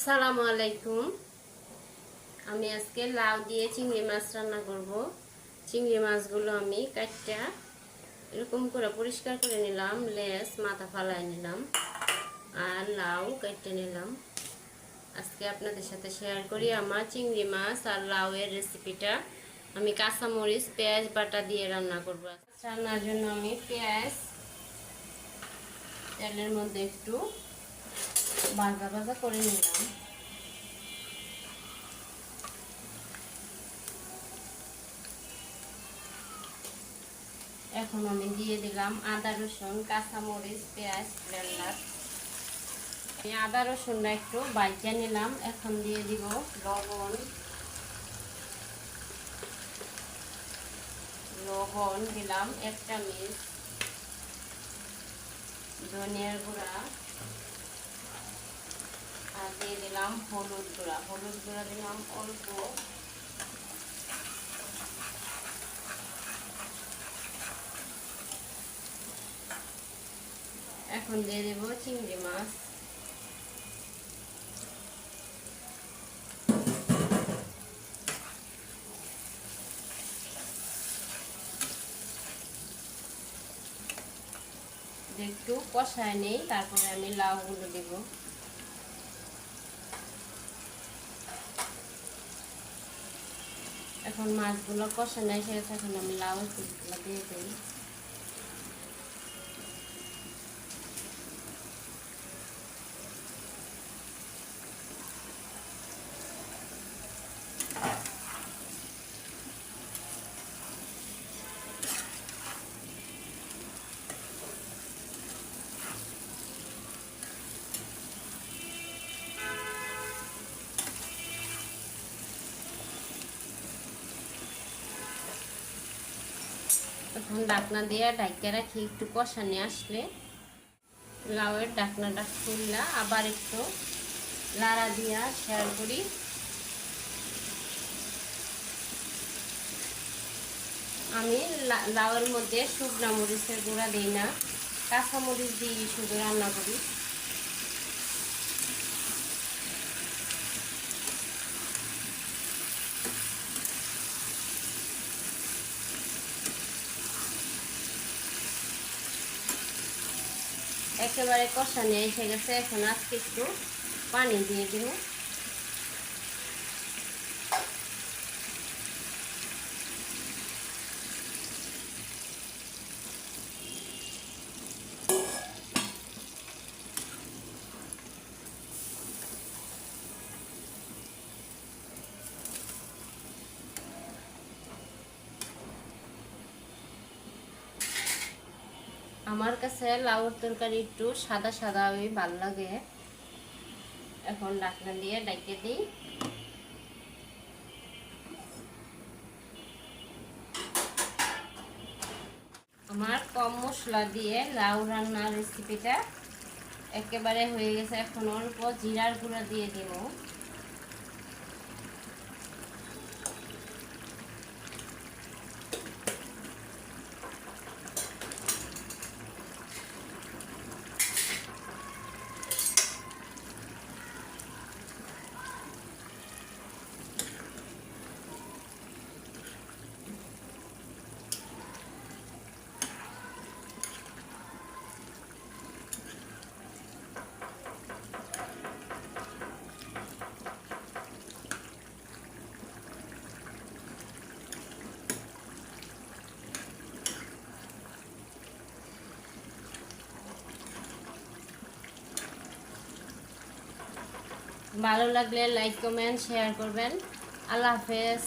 আসসালামু আলাইকুম। আমি আজকে লাউ দিয়ে চিংড়ি মাছ রান্না করব। চিংড়ি মাছগুলো আমি কাটটা এরকম করে পরিষ্কার করে নিলাম, লেজ মাথা ফালাই নিলাম আর লাউ কেটে নিলাম। আজকে আপনাদের সাথে শেয়ার করি আমার চিংড়ি মাছ আর লাউয়ের রেসিপিটা। আমি কাঁচামরিচ পেঁয়াজ বাটা দিয়ে রান্না করব। রান্নার জন্য আমি পেঁয়াজ তেলের মধ্যে একটু ভাজা ভাজা করে নিলাম। এখন আমি দিয়ে দিলাম আদা রসুন কাঁচামরিচ পেঁয়াজ ব্লেন্ডার। আমি আদা রসুনটা একটু বাইটা নিলাম। এখন দিয়ে দিব লবণ দিলাম 1 চামচ, ধনিয়ার গুঁড়া আর দিয়ে দিলাম হলুদ গুঁড়া দিলাম অল্প। এখন দিয়ে দেব চিংড়ি মাছ। একটু কষায় নেই, তারপরে আমি লাউগুলো দেব। এখন মাছগুলো কষানো এসে গেছে, এখন আমি লাউ পিসগুলো দিয়ে দিই। এখন ঢাকনা দিয়ে ঢাকা রাখি, একটু কষানি আসলে লাউয়ের ঢাকনাটা খুললা আবার একটু লাড়া দিয়া শেয়ার করি। আমি লাউয়ের মধ্যে শুকনা মরিচের গুঁড়া দিই না, কাঁচা মরিচ দিয়ে শুধু রান্না করি। একেবারে কষানি এসে গেছে, এখন আজকে একটু পানি দিয়ে দিব। আমার কাছে লাউর তরকারি একটু সাদা সাদা ভালো লাগে। এখন ঢাকনা দিয়ে ঢেকে দিই। আমার কম মশলা দিয়ে লাউ রান্নার রেসিপিটা একেবারে হয়ে গেছে। এখন অল্প জিরার গুঁড়া দিয়ে দেব। ভালো লাগলে লাইক কমেন্ট শেয়ার করবেন। আল্লাহ হাফেজ।